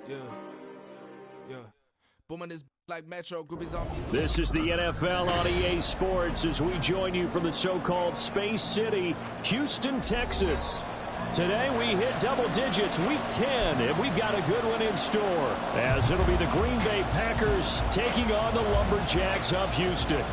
Yeah. Yeah. Booming this like Metro groupies on me. This is the NFL on EA Sports as we join you from the so-called Space City, Houston, Texas. Today we hit double digits, week 10, and we've got a good one in store, as it'll be the Green Bay Packers taking on the Lumberjacks of Houston.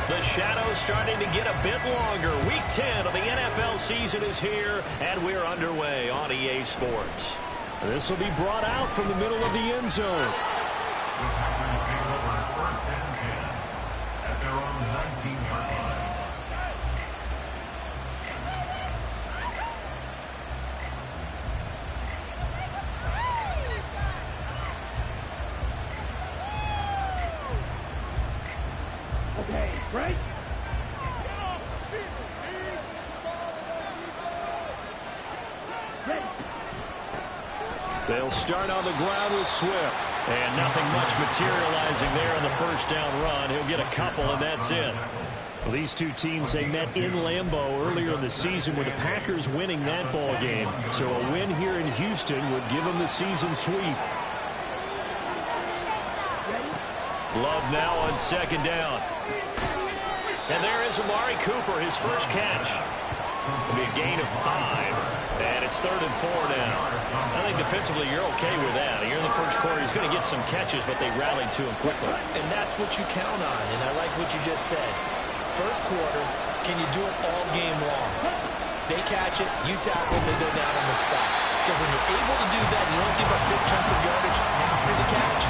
The shadow's starting to get a bit longer. Week 10 of the NFL season is here, and we're underway on EA Sports. This will be brought out from the middle of the end zone. At their own 19-yard line. Okay, right? They'll start on the ground with Swift. And nothing much materializing there on the first down run. He'll get a couple, and that's it. Well, these two teams, they met in Lambeau earlier in the season with the Packers winning that ball game. So a win here in Houston would give them the season sweep. Love now on second down. And there is Amari Cooper, his first catch. It'll be a gain of 5. And it's 3rd and 4 now. I think defensively you're okay with that. Here in the first quarter, he's going to get some catches, but they rallied to him quickly. And that's what you count on, and I like what you just said. First quarter, can you do it all game long? They catch it, you tackle, they go down on the spot. Because when you're able to do that, you don't give up big chunks of yardage after the catch.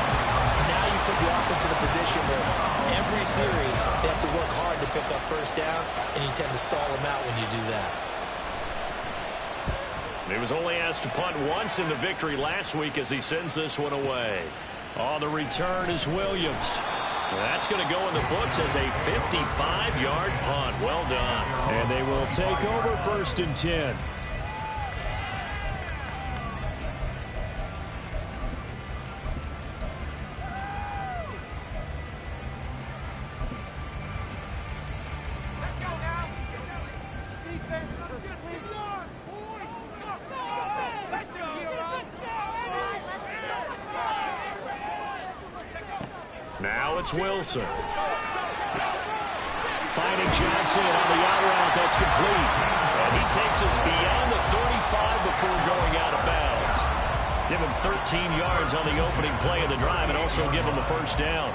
Now you put the offense in a position where every series they have to work hard to pick up first downs, and you tend to stall them out when you do that. He was only asked to punt once in the victory last week as he sends this one away. On the return is Williams. That's going to go in the books as a 55-yard punt. Well done. And they will take over 1st and 10. Now it's Wilson. Finding Johnson on the out route. That's complete. And he takes us beyond the 35 before going out of bounds. Give him 13 yards on the opening play of the drive and also give him the first down.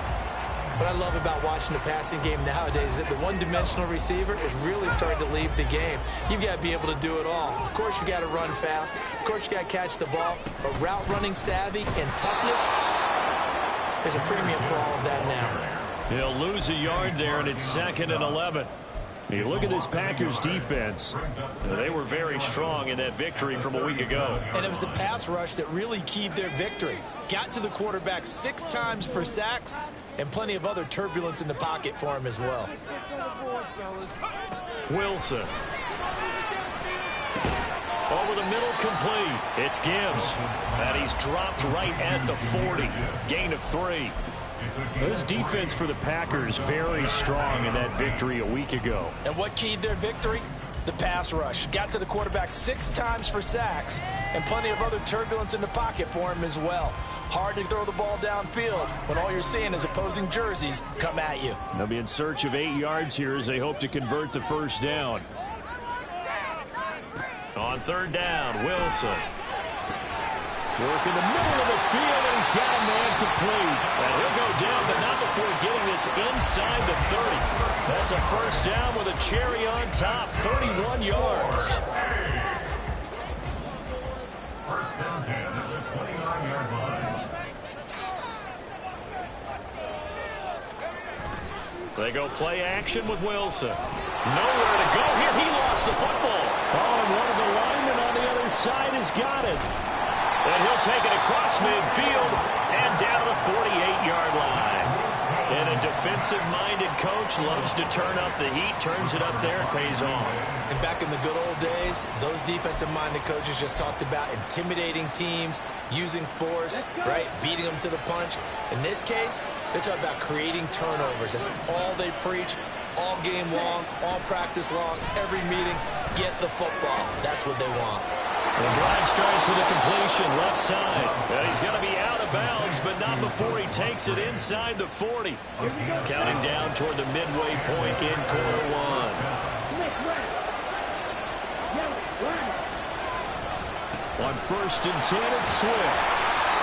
What I love about watching the passing game nowadays is that the one-dimensional receiver is really starting to leave the game. You've got to be able to do it all. Of course, you got to run fast. Of course, you got to catch the ball. But route running savvy and toughness, there's a premium for all of that now. He'll lose a yard there, and it's 2nd and 11. You look at this Packers defense. They were very strong in that victory from a week ago. And it was the pass rush that really keyed their victory. Got to the quarterback 6 times for sacks, and plenty of other turbulence in the pocket for him as well. Wilson. Over the middle, complete. It's Gibbs. And he's dropped right at the 40. Gain of 3. This defense for the Packers very strong in that victory a week ago. And what keyed their victory? The pass rush. Got to the quarterback 6 times for sacks, and plenty of other turbulence in the pocket for him as well. Hard to throw the ball downfield when all you're seeing is opposing jerseys come at you. They'll be in search of 8 yards here as they hope to convert the first down. On 3rd down, Wilson. Work in the middle of the field, and he's got a man complete. And he'll go down, but not before getting this inside the 30. That's a first down with a cherry on top, 31 yards. First and 10 at the 29-yard line. They go play action with Wilson. Nowhere to go here. He lost the football. Oh, and one of the linemen on the other side has got it. And he'll take it across midfield and down the 48-yard line. And a defensive-minded coach loves to turn up the heat, turns it up there, and pays off. And back in the good old days, those defensive-minded coaches just talked about intimidating teams, using force, right, beating them to the punch. In this case, they're talking about creating turnovers. That's all they preach, all game long, all practice long, every meeting. Get the football. That's what they want. The drive starts with a completion, left side. And he's going to be out of bounds, but not before he takes it inside the 40. Counting down toward the midway point in quarter one. On 1st and 10, it's Swift.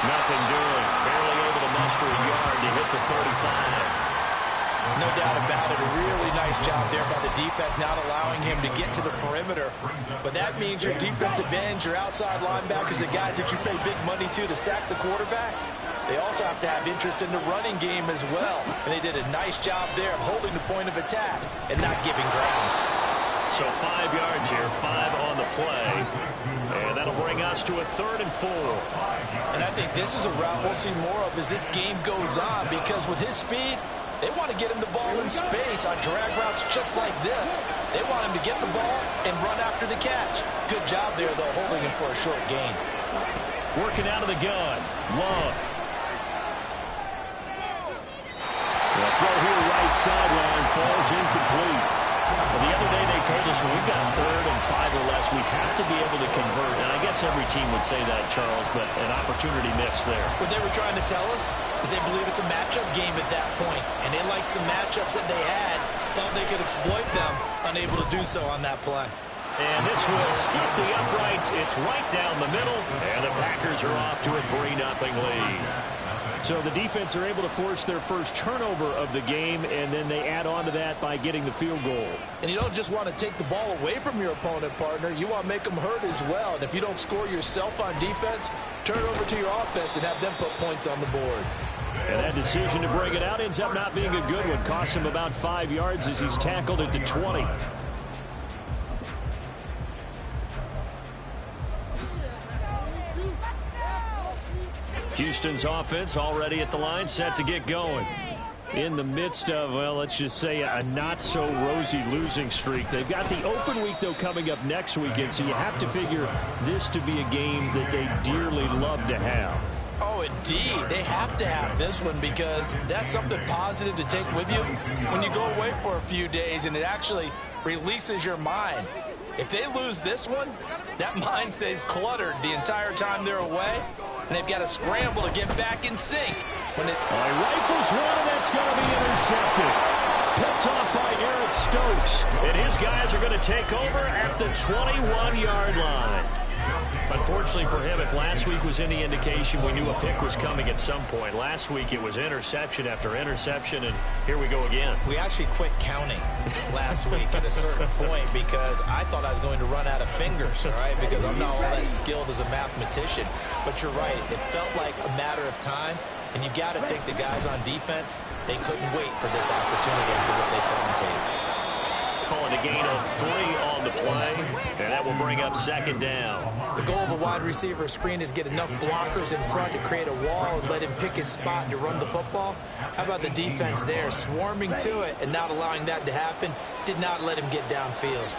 Nothing doing. Barely able to muster a yard to hit the 35. No doubt about it. A really nice job there by the defense, not allowing him to get to the perimeter. But that means your defensive ends, your outside linebackers, the guys that you pay big money to sack the quarterback, they also have to have interest in the running game as well. And they did a nice job there of holding the point of attack and not giving ground. So 5 yards here, 5 on the play. And that'll bring us to a 3rd and 4. And I think this is a route we'll see more of as this game goes on, because with his speed, they want to get him the ball in space on drag routes just like this. They want him to get the ball and run after the catch. Good job there, though, holding him for a short gain. Working out of the gun. Love. The throw here right sideline falls incomplete. Well, the other day they told us when we've got 3rd and 5 or less, we have to be able to convert. And I guess every team would say that, Charles, but an opportunity missed there. What they were trying to tell us is they believe it's a matchup game at that point. And they liked some matchups that they had, thought they could exploit them, unable to do so on that play. And this will split the uprights. It's right down the middle, and the Packers are off to a 3-0 lead. So the defense are able to force their first turnover of the game, and then they add on to that by getting the field goal. And you don't just want to take the ball away from your opponent, partner. You want to make them hurt as well. And if you don't score yourself on defense, turn it over to your offense and have them put points on the board. And that decision to bring it out ends up not being a good one. Costs him about 5 yards as he's tackled at the 20. Houston's offense already at the line, set to get going. In the midst of, well, let's just say a not-so-rosy losing streak. They've got the open week, though, coming up next weekend, so you have to figure this to be a game that they dearly love to have. Oh, indeed. They have to have this one because that's something positive to take with you when you go away for a few days, and it actually releases your mind. If they lose this one, that mind stays cluttered the entire time they're away, and they've got to scramble to get back in sync. When it rifles one, and that's going to be intercepted. Picked off by Eric Stokes. And his guys are going to take over at the 21-yard line. Unfortunately for him, if last week was any indication, we knew a pick was coming at some point. Last week it was interception after interception, and here we go again. We actually quit counting last week at a certain point because I thought I was going to run out of fingers, all right, because I'm not all that skilled as a mathematician. But you're right. It felt like a matter of time, and you got to think the guys on defense, they couldn't wait for this opportunity after what they saw on tape. Calling a gain of 3 on the play, and that will bring up 2nd down. The goal of a wide receiver screen is get enough blockers in front to create a wall and let him pick his spot to run the football. How about the defense there, swarming to it and not allowing that to happen? Did not let him get downfield.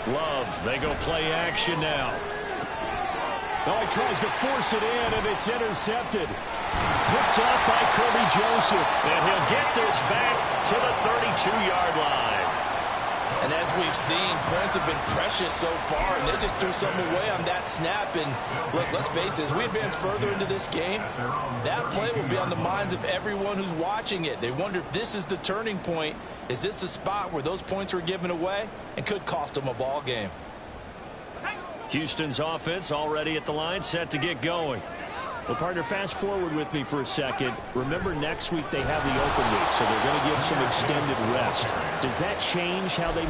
Love, they go play action now. Oh, he tries to force it in, and it's intercepted. Picked off by Kirby Joseph. And he'll get this back to the 32-yard line. And as we've seen, points have been precious so far, and they just threw something away on that snap. And look, let's face it, as we advance further into this game, that play will be on the minds of everyone who's watching it. They wonder if this is the turning point. Is this the spot where those points were given away and could cost them a ball game? Houston's offense already at the line, set to get going. Well, partner, fast forward with me for a second. Remember, next week they have the open week, so they're going to get some extended rest. Does that change how they...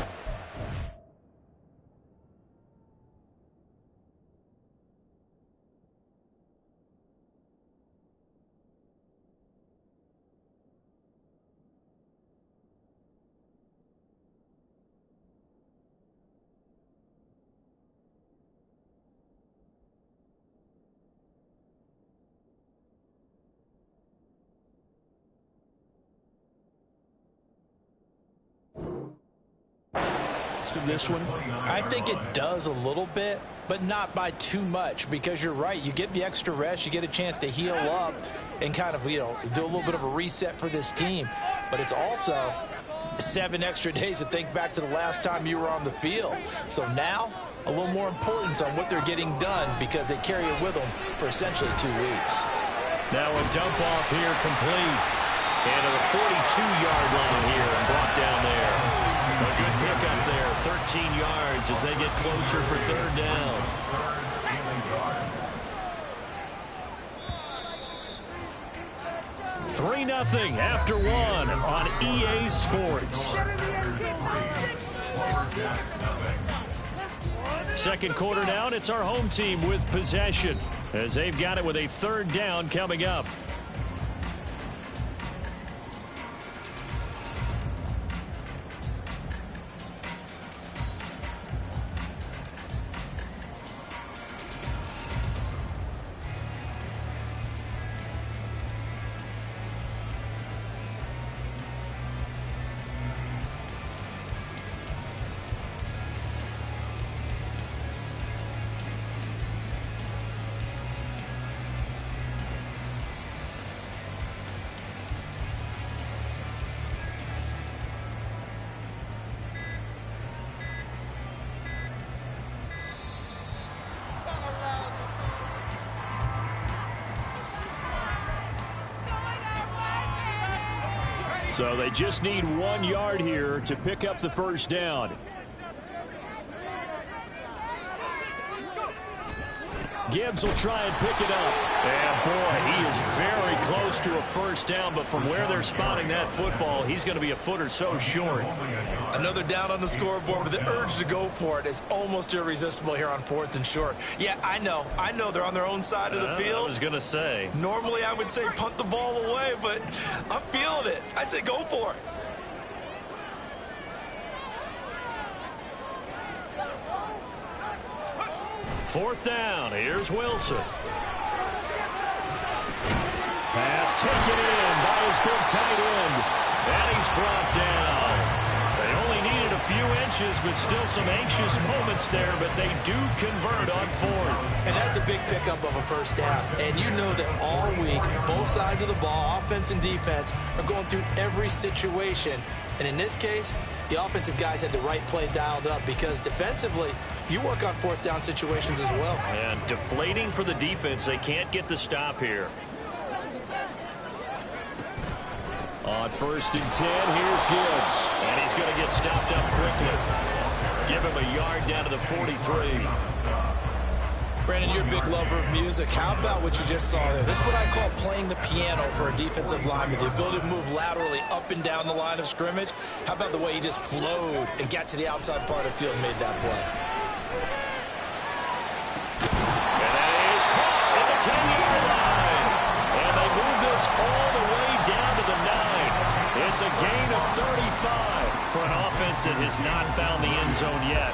rest of this one? I think it does a little bit, but not by too much, because you're right. You get the extra rest. You get a chance to heal up and kind of, do a little bit of a reset for this team. But it's also 7 extra days to think back to the last time you were on the field. So now, a little more importance on what they're getting done, because they carry it with them for essentially 2 weeks. Now a dump off here complete. And to the 42-yard line here and brought down there. A good pickup there, 13 yards as they get closer for 3rd down. 3-0 after 1 on EA Sports. Second quarter down, it's our home team with possession as they've got it with a 3rd down coming up. So they just need 1 yard here to pick up the 1st down. Gibbs will try and pick it up. And boy, he is very close to a 1st down, but from where they're spotting that football, he's going to be a foot or so short. Another down on the scoreboard, but the urge to go for it is almost irresistible here on 4th and short. Yeah, I know they're on their own side of the field. I was going to say. Normally I would say punt the ball away, but I'm feeling it. I say go for it. Fourth down. Here's Wilson. Pass taken in by his big tight end. And he's brought down. They only needed a few inches, but still some anxious moments there, but they do convert on 4th. And that's a big pickup of a 1st down. And you know that all week, both sides of the ball, offense and defense, are going through every situation. And in this case, the offensive guys had the right play dialed up, because defensively, you work on 4th down situations as well. And deflating for the defense. They can't get the stop here. On 1st and 10, here's Gibbs. And he's going to get stopped up quickly. Give him a yard down to the 43. Brandon, you're a big lover of music. How about what you just saw there? This is what I call playing the piano for a defensive lineman. The ability to move laterally up and down the line of scrimmage. How about the way he just flowed and got to the outside part of the field and made that play? And that is caught at the 10-yard line. And they move this all the way down to the 9. It's a gain of 35 for an offense that has not found the end zone yet.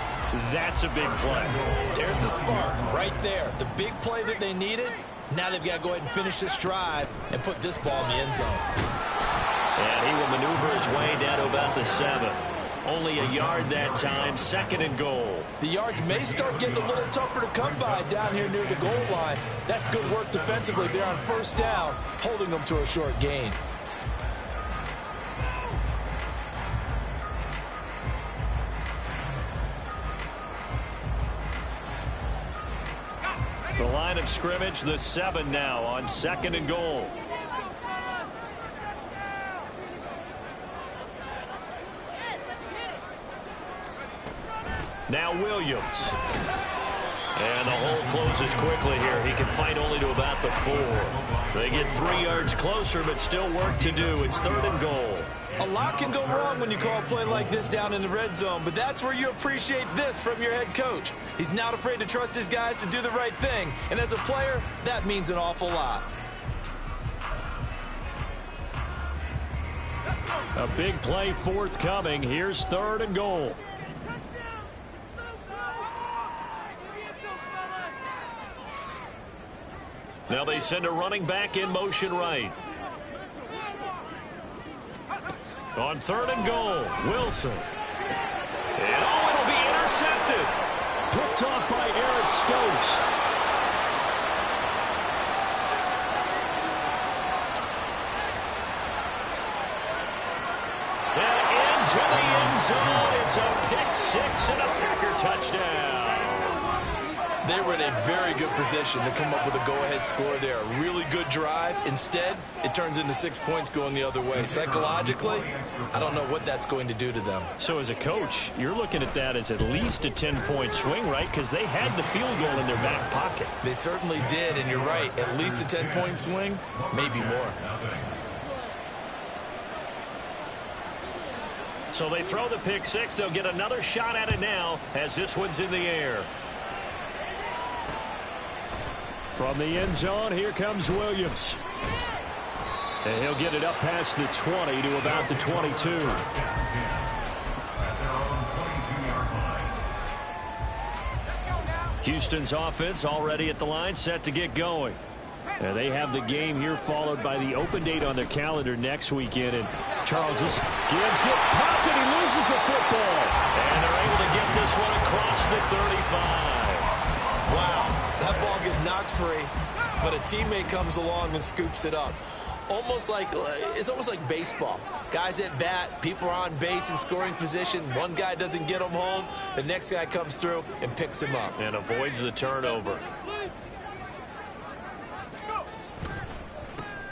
That's a big play. There's the spark right there. The big play that they needed. Now they've got to go ahead and finish this drive and put this ball in the end zone. And he will maneuver his way down to about the 7. Only a yard that time, 2nd and goal. The yards may start getting a little tougher to come by down here near the goal line. That's good work defensively there on 1st down, holding them to a short gain. The line of scrimmage, the 7 now on 2nd and goal. Now Williams. And the hole closes quickly here. He can fight only to about the 4. They get 3 yards closer, but still work to do. It's 3rd and goal. A lot can go wrong when you call a play like this down in the red zone, but that's where you appreciate this from your head coach. He's not afraid to trust his guys to do the right thing, and as a player, that means an awful lot. A big play forthcoming. Here's 3rd and goal. Now they send a running back in motion right. On 3rd and goal, Wilson. And it'll be intercepted. Picked off by Eric Stokes. And into the end zone. It's a pick six and a Packer touchdown. They were in a very good position to come up with a go-ahead score there. A really good drive. Instead, it turns into 6 points going the other way. Psychologically, I don't know what that's going to do to them. So as a coach, you're looking at that as at least a 10-point swing, right? Because they had the field goal in their back pocket. They certainly did, and you're right. At least a 10-point swing, maybe more. So they throw the pick six. They'll get another shot at it now as this one's in the air. From the end zone, here comes Williams. And he'll get it up past the 20 to about the 22. Houston's offense already at the line, set to get going. And they have the game here followed by the open date on their calendar next weekend. And Gibbs gets popped and he loses the football. And they're able to get this one across the 35. Wow, that ball gets knocked free, but a teammate comes along and scoops it up. It's almost like baseball. Guys at bat, people are on base in scoring position. One guy doesn't get him home. The next guy comes through and picks him up. And avoids the turnover.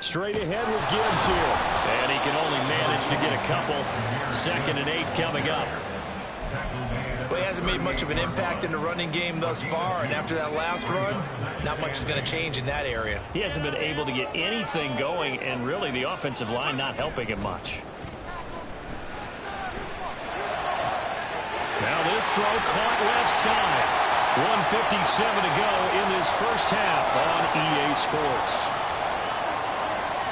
Straight ahead with Gibbs here. And he can only manage to get a couple. 2nd and 8 coming up. Well, he hasn't made much of an impact in the running game thus far, and after that last run, not much is going to change in that area. He hasn't been able to get anything going, and really the offensive line not helping him much. Now this throw caught left side. 1:57 to go in this first half on EA Sports.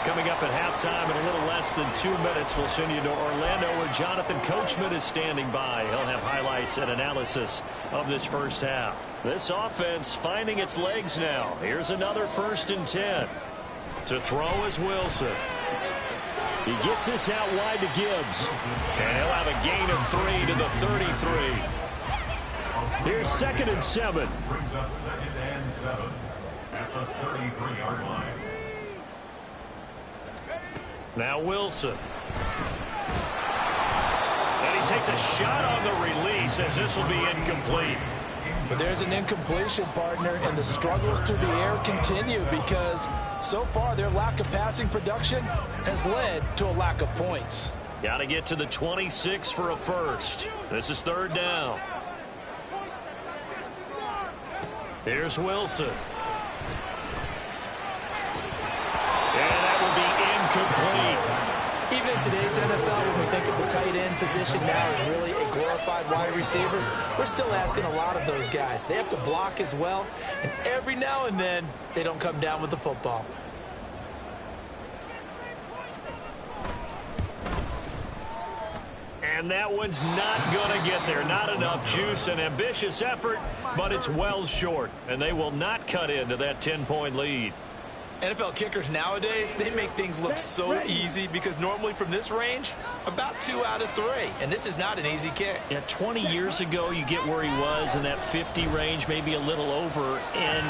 Coming up at halftime in a little less than 2 minutes, we'll send you to Orlando where Jonathan Coachman is standing by. He'll have highlights and analysis of this first half. This offense finding its legs now. Here's another 1st and 10. To throw is Wilson. He gets this out wide to Gibbs. And he'll have a gain of 3 to the 33. Here's 2nd and 7. Brings up 2nd and 7 at the 33-yard line. Now Wilson. And he takes a shot on the release as this will be incomplete. But there's an incompletion, partner, and the struggles through the air continue because so far their lack of passing production has led to a lack of points. Got to get to the 26 for a first. This is 3rd down. Here's Wilson. Complete. Even in today's NFL, when we think of the tight end position now as really a glorified wide receiver, we're still asking a lot of those guys. They have to block as well, and every now and then, they don't come down with the football. And that one's not going to get there. Not enough juice. An ambitious effort, but it's well short, and they will not cut into that 10-point lead. NFL kickers nowadays, they make things look so easy because normally from this range, about 2 out of 3. And this is not an easy kick. Yeah, 20 years ago, you get where he was in that 50 range, maybe a little over. And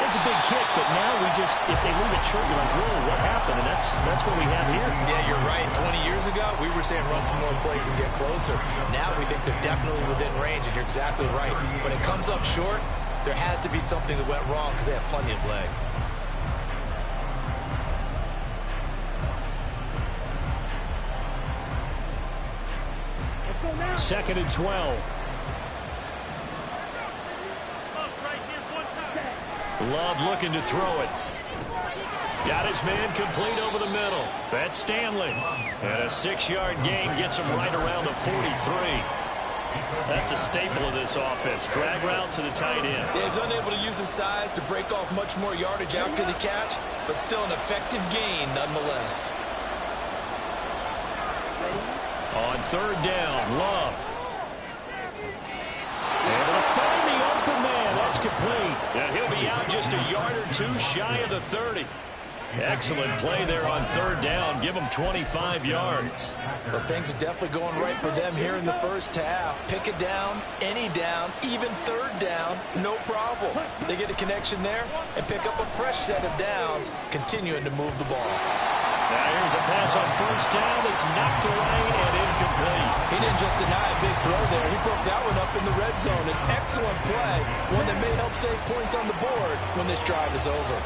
it's a big kick, but now we just, if they leave it short, you're like, whoa, what happened? And that's what we have here. Yeah, you're right. 20 years ago, we were saying run some more plays and get closer. Now we think they're definitely within range, and you're exactly right. When it comes up short, there has to be something that went wrong because they have plenty of leg. 2nd and 12. Love looking to throw it. Got his man complete over the middle. That's Stanley. And a 6-yard gain gets him right around the 43. That's a staple of this offense. Drag route to the tight end. Yeah, he's unable to use his size to break off much more yardage after the catch, but still an effective gain nonetheless. On 3rd down, Love. Able to find the open man. That's complete. And he'll be out just a yard or 2 shy of the 30. Excellent play there on third down. Give them 25 yards. But things are definitely going right for them here in the first half. Pick it down, any down, even third down, no problem. They get a connection there and pick up a fresh set of downs, continuing to move the ball. Now here's a pass on first down. It's knocked away and incomplete. He didn't just deny a big throw there. He broke that one up in the red zone. An excellent play, one that may help save points on the board when this drive is over.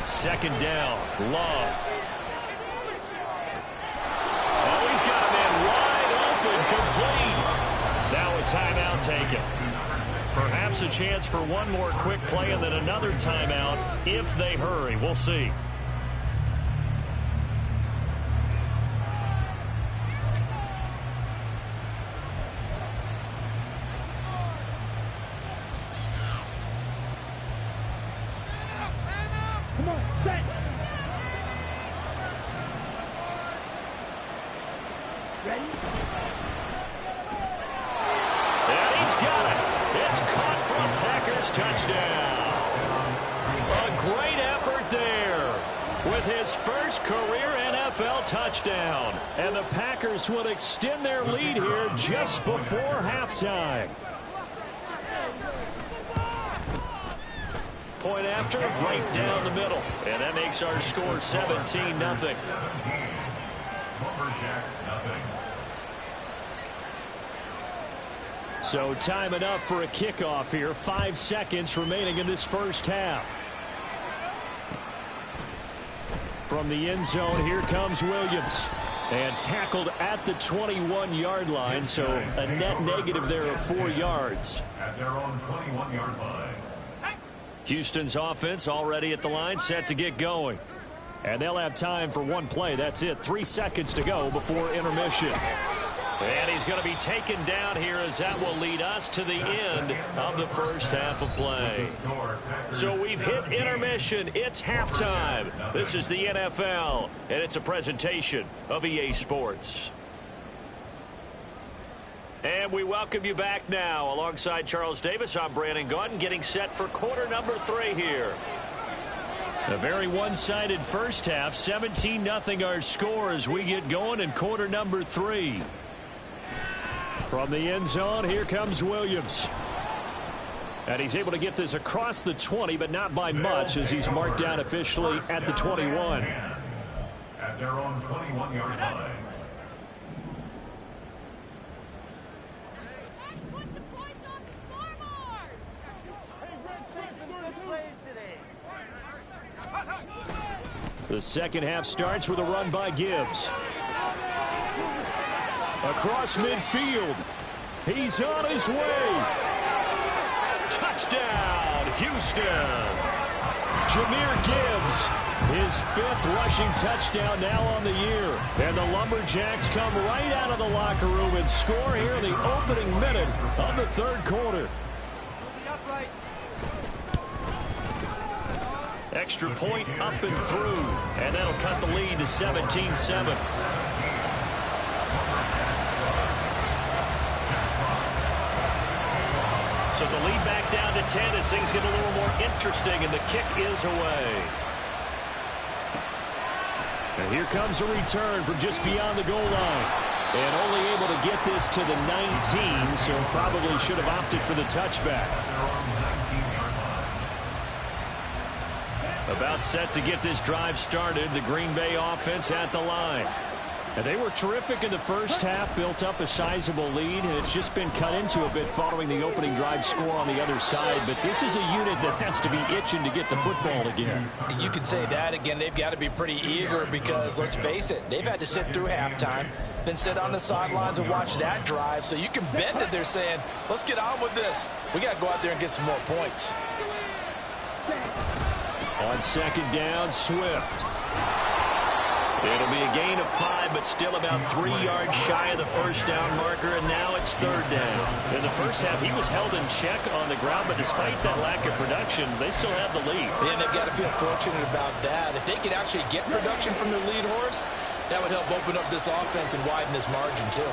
Second down, Love. Oh, he's got a man wide open, complete. Now a timeout taken. Perhaps a chance for one more quick play and then another timeout if they hurry. We'll see. Come on, set. Ready? And he's got it. It's caught for a Packers touchdown. A great effort there with his first career NFL touchdown. And the Packers will extend their lead here just before halftime. Point after, right down the middle. And that makes our score 17-0. Lumberjacks nothing. So time enough for a kickoff here. 5 seconds remaining in this first half. From the end zone, here comes Williams. And tackled at the 21-yard line, so a net negative there of 4 yards. At their own 21-yard line. Houston's offense already at the line, set to get going. And they'll have time for one play. That's it. 3 seconds to go before intermission. And he's going to be taken down here as that will lead us to the end of the first half of play. So we've hit intermission. It's halftime. This is the NFL, and it's a presentation of EA Sports. And we welcome you back now. Alongside Charles Davis, I'm Brandon Gaudin, getting set for quarter number 3 here. A very one-sided first half. 17-0 our score as we get going in quarter number 3. From the end zone, here comes Williams. And he's able to get this across the 20, but not by much as he's marked down officially at the 21. At their own 21-yard line. The second half starts with a run by Gibbs. Across midfield. He's on his way. Touchdown, Houston. Jahmyr Gibbs, his 5th rushing touchdown now on the year. And the Lumberjacks come right out of the locker room and score here in the opening minute of the third quarter. Extra point up and through. And that'll cut the lead to 17-7. So the lead back down to 10 as things get a little more interesting, and the kick is away. And here comes a return from just beyond the goal line. And only able to get this to the 19, so probably should have opted for the touchback. About set to get this drive started, the Green Bay offense at the line. And they were terrific in the first half, built up a sizable lead, and it's just been cut into a bit following the opening drive score on the other side. But this is a unit that has to be itching to get the football again. You can say that again. They've got to be pretty eager because, let's face it, they've had to sit through halftime, then sit on the sidelines and watch that drive. So you can bet that they're saying, let's get on with this. We got to go out there and get some more points. On second down, Swift. It'll be a gain of 5, but still about 3 yards shy of the first down marker, and now it's third down. In the first half, he was held in check on the ground, but despite that lack of production, they still have the lead. And they've got to feel fortunate about that. If they could actually get production from their lead horse, that would help open up this offense and widen this margin, too.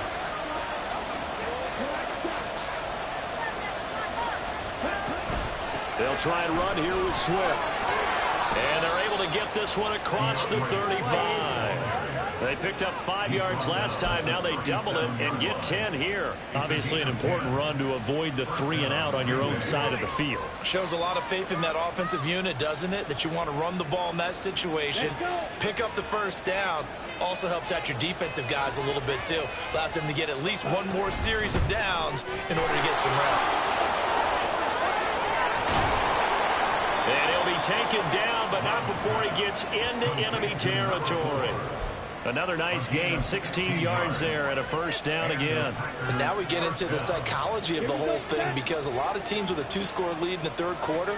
They'll try and run here with Swift. And they're able to get this one across the 35. They picked up 5 yards last time. Now they double it and get 10 here. Obviously an important run to avoid the 3 and out on your own side of the field. Shows a lot of faith in that offensive unit, doesn't it? That you want to run the ball in that situation. Pick up the first down. Also helps out your defensive guys a little bit too. Allows them to get at least one more series of downs in order to get some rest. And he'll be taken down, but not before he gets into enemy territory. Another nice gain, 16 yards there and a first down again. And now we get into the psychology of the whole thing, because a lot of teams with a 2-score lead in the third quarter,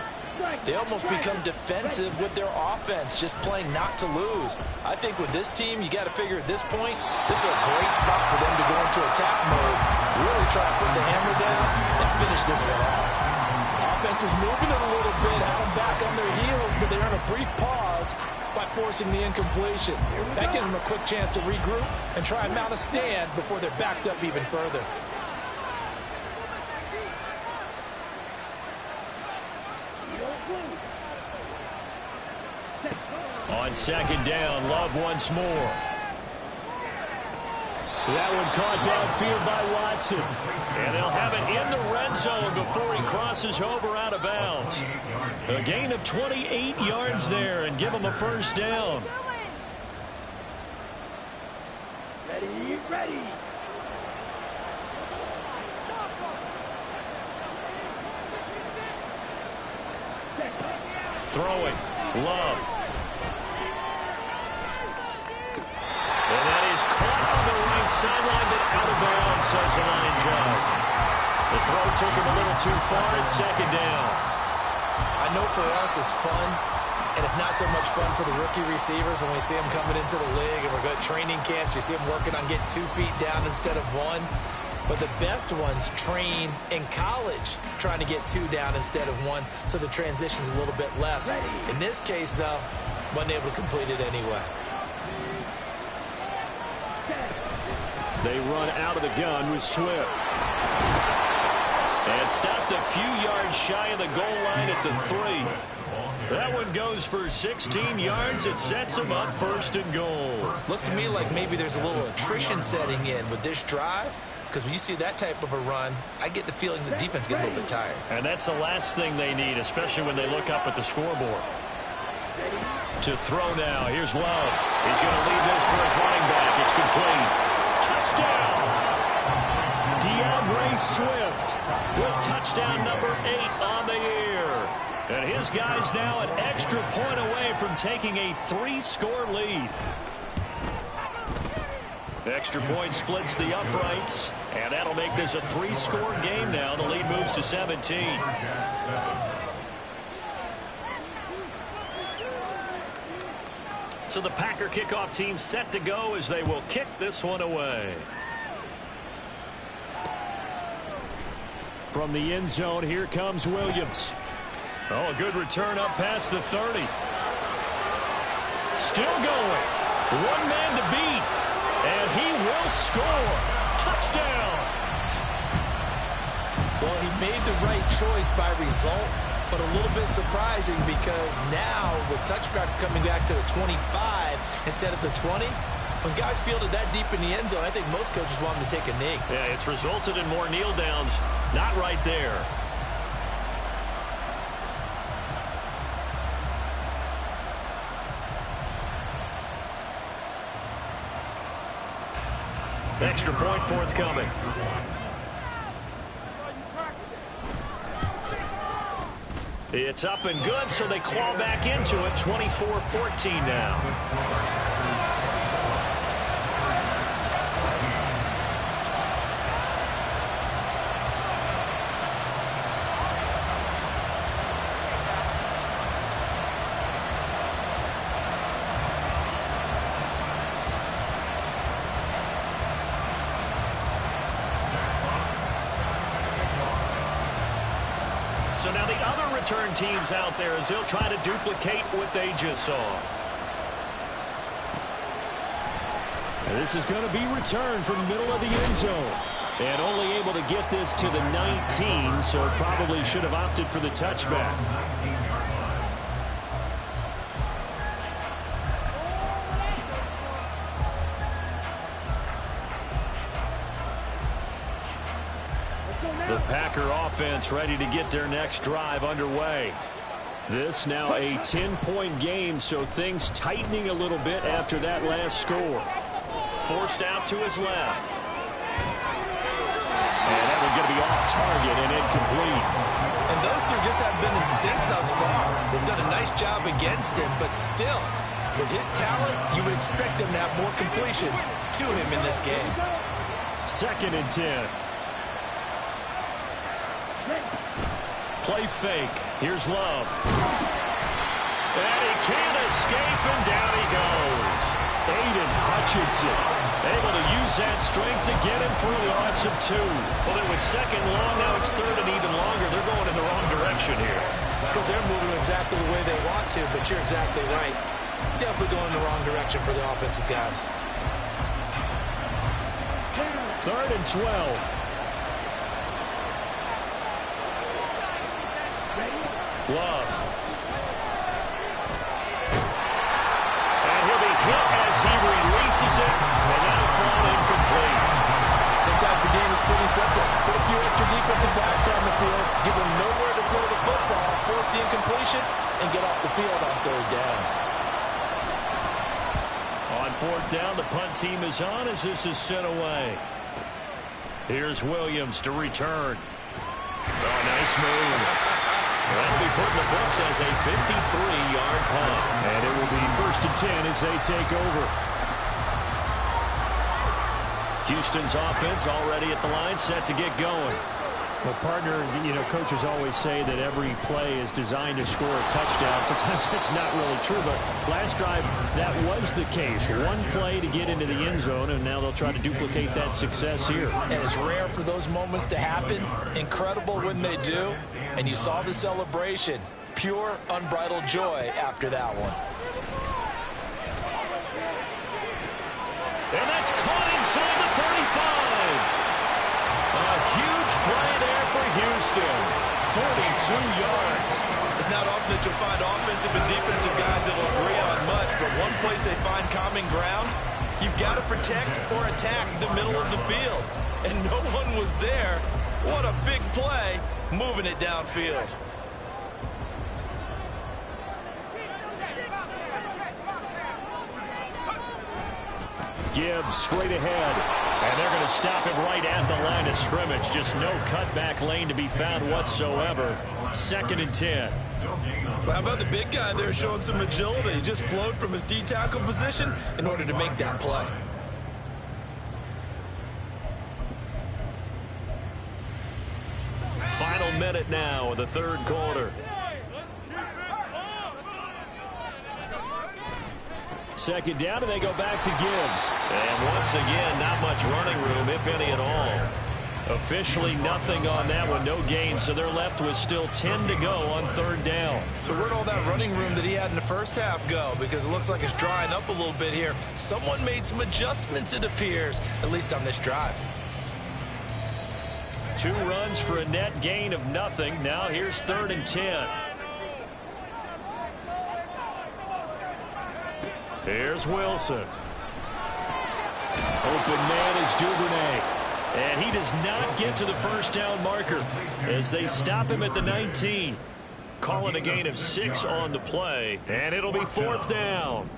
they almost become defensive with their offense, just playing not to lose. I think with this team, you got to figure at this point, this is a great spot for them to go into attack mode, really try to put the hammer down and finish this one off. Offense is moving it a little bit, had them back on their heels, but they're in a brief pause by forcing the incompletion. That gives them a quick chance to regroup and try and mount a stand before they're backed up even further. On second down, Love once more. That one caught downfield by Watson. And they'll have it in the red zone before he crosses over out of bounds. A gain of 28 yards there and give him a first down. Ready, ready. Throwing, Love. And that is caught on the right sideline, but out of bounds, says the line judge. The throw took him a little too far at second down. I know for us it's fun, and it's not so much fun for the rookie receivers when we see them coming into the league and we're going to training camps. You see them working on getting 2 feet down instead of 1. But the best ones train in college trying to get 2 down instead of 1, so the transition's a little bit less. In this case, though, wasn't able to complete it anyway. They run out of the gun with Swift. And stopped a few yards shy of the goal line at the 3. That one goes for 16 yards. It sets them up first and goal. Looks to me like maybe there's a little attrition setting in with this drive, because when you see that type of a run, I get the feeling the defense gets a little bit tired. And that's the last thing they need, especially when they look up at the scoreboard. To throw now. Here's Love. He's going to leave this for his running back. It's complete. Touchdown! DeAndre Swift with touchdown number 8 on the year. And his guys now an extra point away from taking a 3-score lead. Extra point splits the uprights, and that'll make this a 3-score game now. The lead moves to 17. So the Packer kickoff team set to go as they will kick this one away. From the end zone, here comes Williams. Oh, a good return up past the 30. Still going. One man to beat. And he will score. Touchdown. Well, he made the right choice by result, but a little bit surprising because now with touchbacks coming back to the 25 instead of the 20, when guys fielded that deep in the end zone, I think most coaches want them to take a knee. Yeah, it's resulted in more kneel downs. Not right there. Extra point forthcoming. It's up and good, so they claw back into it. 24-14 now. So now the other return teams out there as they'll try to duplicate what they just saw. And this is going to be returned from the middle of the end zone. And only able to get this to the 19, so probably should have opted for the touchback. The Packer offense ready to get their next drive underway. This now a 10-point game, so things tightening a little bit after that last score. Forced out to his left. And that one's going to be off target and incomplete. And those two just have been in sync thus far. They've done a nice job against him, but still, with his talent, you would expect them to have more completions to him in this game. 2nd and 10. Play fake. Here's Love. And he can't escape, and down he goes. Aiden Hutchinson able to use that strength to get him for a loss of 2. Well, it was 2nd long. Now it's 3rd and even longer. They're going in the wrong direction here. Because they're moving exactly the way they want to, but you're exactly right. Definitely going in the wrong direction for the offensive guys. 3rd and 12. Love. And he'll be hit as he releases it, and that'll fall incomplete. Sometimes the game is pretty simple. Put a few extra defensive backs on the field, give them nowhere to throw the football, force the incompletion, and get off the field on 3rd down. On 4th down, the punt team is on as this is sent away. Here's Williams to return. Oh, nice move. That'll be put in the books as a 53-yard punt. And it will be 1st and 10 as they take over. Houston's offense already at the line, set to get going. Well, partner, coaches always say that every play is designed to score a touchdown. Sometimes that's not really true, but last drive, that was the case. One play to get into the end zone, and now they'll try to duplicate that success here. And it's rare for those moments to happen. Incredible when they do. And you saw the celebration. Pure, unbridled joy after that one. And that's caught inside the 35. A huge play there for Houston. 42 yards. It's not often that you'll find offensive and defensive guys that will agree on much, but one place they find common ground, you've got to protect or attack the middle of the field. And no one was there. What a big play, moving it downfield. Gibbs straight ahead. And they're going to stop him right at the line of scrimmage. Just no cutback lane to be found whatsoever. 2nd and 10. Well, how about the big guy there showing some agility? He just flowed from his D-tackle position in order to make that play. Final minute now of the 3rd quarter. 2nd down, and they go back to Gibbs. And once again, not much running room, if any at all. Officially nothing on that one, no gain, so they're left with still 10 to go on 3rd down. So where'd all that running room that he had in the first half go? Because it looks like it's drying up a little bit here. Someone made some adjustments, it appears, at least on this drive. 2 runs for a net gain of nothing. Now here's 3rd and 10. Here's Wilson. Open man is Duvernay. And he does not get to the 1st down marker as they stop him at the 19. Calling a gain of 6 on the play. And it'll be 4th down.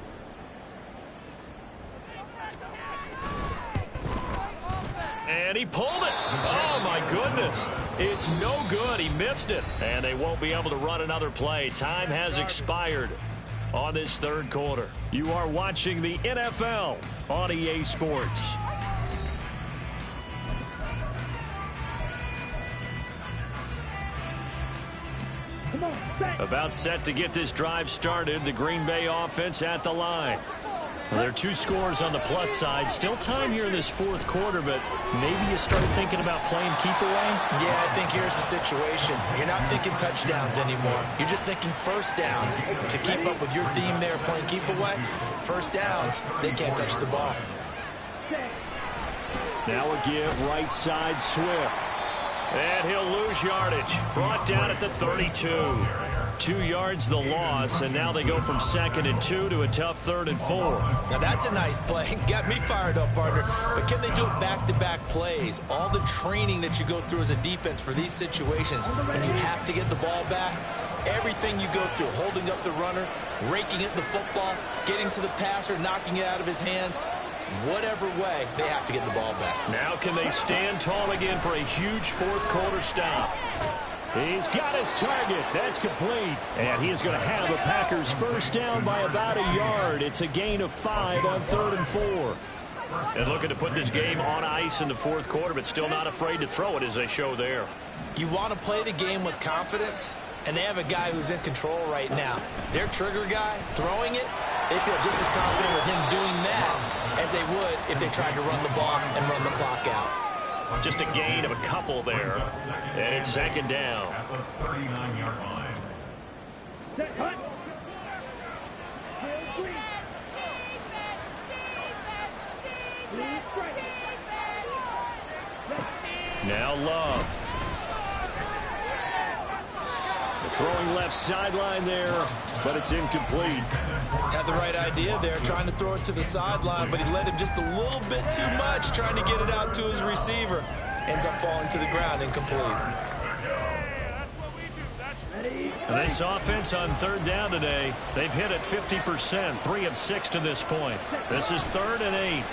And he pulled it. Oh, my goodness. It's no good. He missed it. And they won't be able to run another play. Time has expired on this 3rd quarter. You are watching the NFL on EA Sports. About set to get this drive started. The Green Bay offense at the line. Well, there are 2 scores on the plus side. Still time here in this 4th quarter, but maybe you start thinking about playing keep away? Yeah, I think here's the situation. You're not thinking touchdowns anymore. You're just thinking 1st downs. To keep up with your theme there, playing keep away, 1st downs, they can't touch the ball. Now a give right side Swift. And he'll lose yardage. Brought down at the 32. 2 yards the loss, and now they go from 2nd and 2 to a tough 3rd and 4. Now that's a nice play. Got me fired up, partner. But can they do it back-to-back plays? All the training that you go through as a defense for these situations, and you have to get the ball back. Everything you go through, holding up the runner, raking at the football, getting to the passer, knocking it out of his hands. Whatever way, they have to get the ball back. Now can they stand tall again for a huge 4th quarter stop? He's got his target. That's complete. And he is going to have the Packers first down by about a yard. It's a gain of 5 on 3rd and 4. And looking to put this game on ice in the 4th quarter, but still not afraid to throw it as they show there. You want to play the game with confidence, and they have a guy who's in control right now. Their trigger guy, throwing it, they feel just as confident with him doing that as they would if they tried to run the ball and run the clock out. Just a gain of a couple there. And it's 2nd down. At the 39-yard line. Now Love. Throwing left sideline there, but it's incomplete. Had the right idea there, trying to throw it to the sideline, but he led him just a little bit too much, trying to get it out to his receiver. Ends up falling to the ground, incomplete. And this offense on 3rd down today, they've hit it 50%, 3 of 6 to this point. This is 3rd and 8.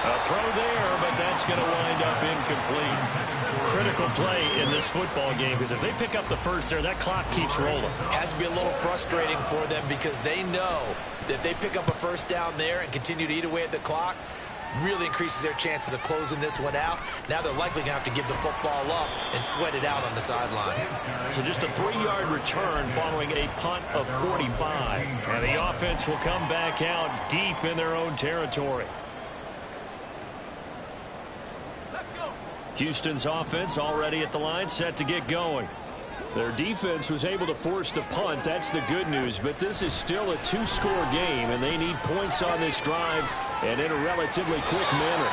A throw there, but that's going to wind up incomplete. Critical play in this football game, because if they pick up the first there, that clock keeps rolling. Has to be a little frustrating for them because they know that if they pick up a first down there and continue to eat away at the clock, really increases their chances of closing this one out. Now they're likely going to have to give the football up and sweat it out on the sideline. So just a 3-yard return following a punt of 45. And the offense will come back out deep in their own territory. Houston's offense already at the line, set to get going. Their defense was able to force the punt. That's the good news. But this is still a 2-score game, and they need points on this drive and in a relatively quick manner.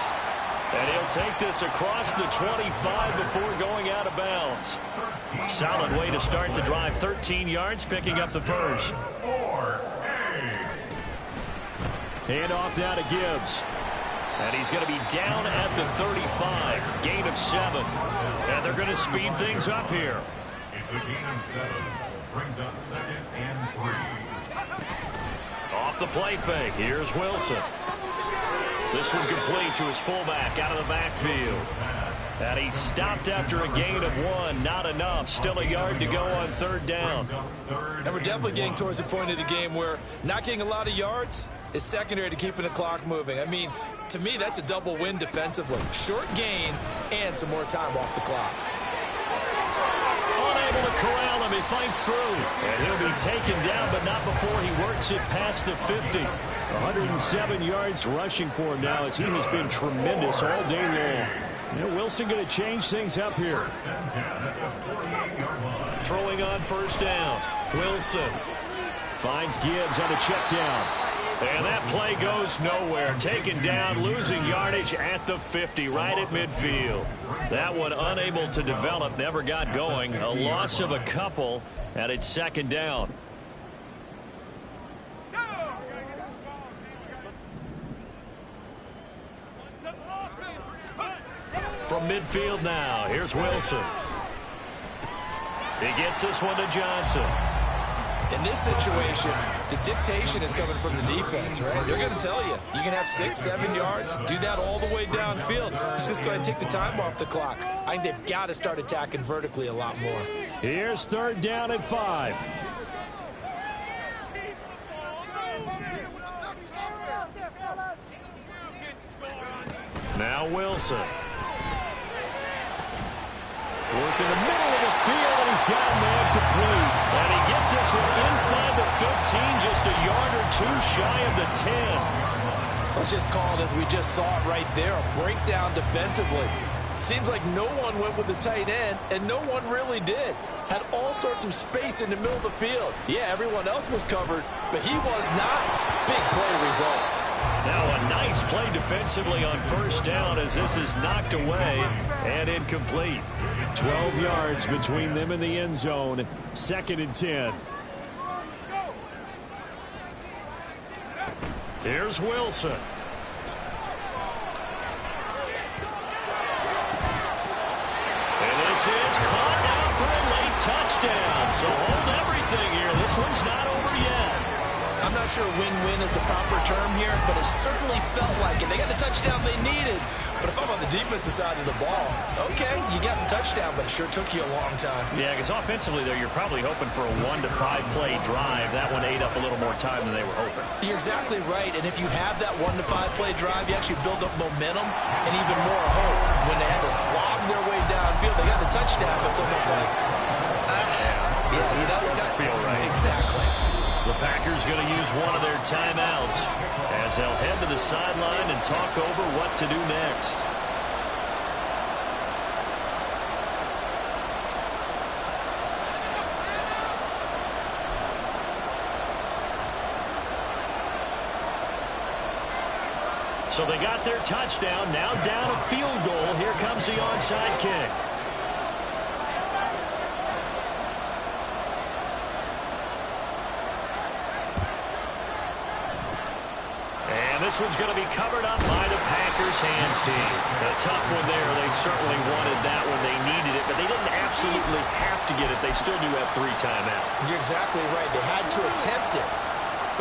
And he'll take this across the 25 before going out of bounds. Solid way to start the drive. 13 yards, picking up the first. Hand off now to Gibbs. And he's going to be down at the 35. Gain of 7. And they're going to speed things up here. It's a gain of 7. Brings up 2nd and 3. Off the play fake. Here's Wilson. This one complete to his fullback out of the backfield. And he stopped after a gain of 1. Not enough. Still a yard to go on 3rd down. And we're definitely getting towards the point of the game where not getting a lot of yards is secondary to keeping the clock moving. I mean, to me, that's a double win defensively. Short gain and some more time off the clock. Unable to corral him. He fights through. And he'll be taken down, but not before he works it past the 50. 107 yards rushing for him now as he has been tremendous all day long. You know, Wilson going to change things up here. Throwing on 1st down. Wilson finds Gibbs on the check down. And that play goes nowhere. Taken down, losing yardage at the 50, right at midfield. That one unable to develop, never got going. A loss of a couple, and it's 2nd down. From midfield now, here's Wilson. He gets this one to Johnson. In this situation, the dictation is coming from the defense, right? They're going to tell you, you can have 6, 7 yards, do that all the way downfield. Let's just go ahead and take the time off the clock. I think they've got to start attacking vertically a lot more. Here's 3rd down and 5. Now Wilson. Working the middle of the field, and he's got a man complete. And he gets this one inside the 15, just a yard or 2 shy of the 10. Let's just call it as we just saw it right there, a breakdown defensively. Seems like no one went with the tight end, and no one really did. had all sorts of space in the middle of the field. Yeah, everyone else was covered, but he was not. Big play results. Now a nice play defensively on first down as this is knocked away and incomplete. 12 yards between them and the end zone. 2nd and 10. Here's Wilson. And this is caught now for a late touchdown. So hold everything here. This one's not over yet. I'm not sure win-win is the proper term here, but it certainly felt like it. They got the touchdown they needed. But if I'm on the defensive side of the ball, okay, you got the touchdown, but it sure took you a long time. Yeah, because offensively there, you're probably hoping for a 1 to 5 play drive. That one ate up a little more time than they were hoping. You're exactly right. And if you have that 1 to 5 play drive, you actually build up momentum and even more hope. When they had to slog their way downfield, they got the touchdown, but it's almost like, yeah, you know, Doesn't feel right. Exactly. The Packers going to use one of their timeouts as they'll head to the sideline and talk over what to do next. So they got their touchdown, now down a field goal. Here comes the onside kick. This one's going to be covered up by the Packers hands team. A tough one there. They certainly wanted that one. They needed it, but they didn't absolutely have to get it. They still do have 3 timeouts. You're exactly right. They had to attempt it.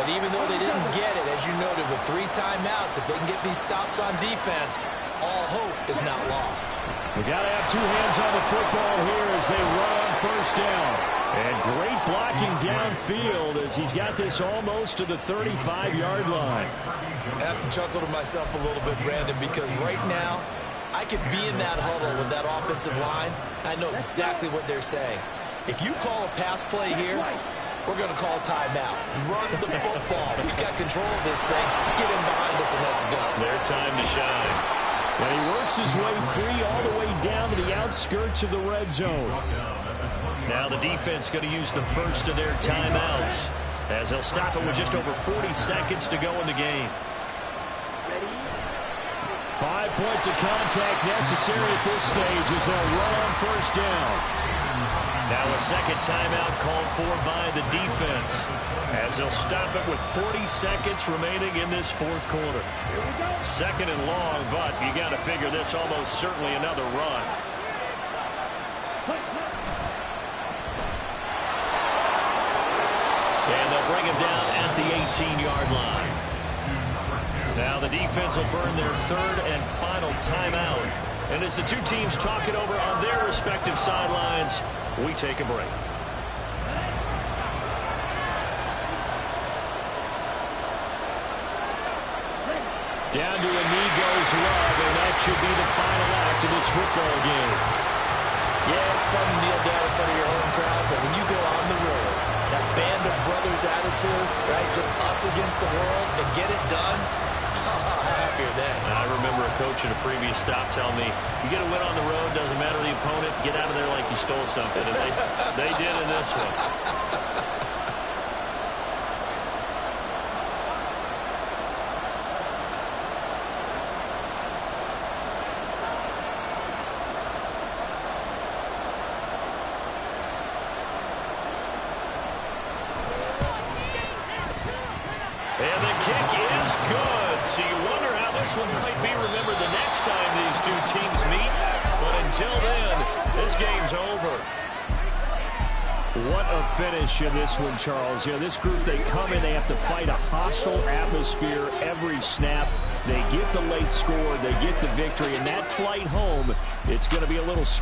But even though they didn't get it, as you noted, with 3 timeouts, if they can get these stops on defense, all hope is not lost. We got to have 2 hands on the football here as they run on first down. And great blocking downfield as he's got this almost to the 35-yard line. I have to chuckle to myself a little bit, Brandon, because right now I could be in that huddle with that offensive line. I know exactly what they're saying. If you call a pass play here, we're going to call a timeout. Run the football. We've got control of this thing. Get in behind us and let's go. Their time to shine. And he works his way free all the way down to the outskirts of the red zone. Now the defense going to use the first of their timeouts as they'll stop it with just over 40 seconds to go in the game. 5 points of contact necessary at this stage as they'll run on first down. Now a second timeout called for by the defense as they'll stop it with 40 seconds remaining in this 4th quarter. 2nd and long, but you got to figure this almost certainly another run. And they'll bring him down at the 18-yard line. Now the defense will burn their 3rd and final timeout. And as the 2 teams talk it over on their respective sidelines, we take a break. Down to a knee goes Love, and that should be the final act of this football game. Yeah, it's fun to kneel down in front of your home crowd, but when you go on the road, that band of brothers attitude, right, just us against the world, and get it done, happier then. I remember a coach at a previous stop telling me, you get a win on the road, doesn't matter the opponent, get out of there like you stole something. And they did in this one. And the kick is good. So you wonder how this one might be remembered the next time these 2 teams meet. But until then, this game's over. What a finish in this one, Charles. You know, this group, they come in, they have to fight a hostile atmosphere every snap. They get the late score, they get the victory, and that flight home, it's going to be a little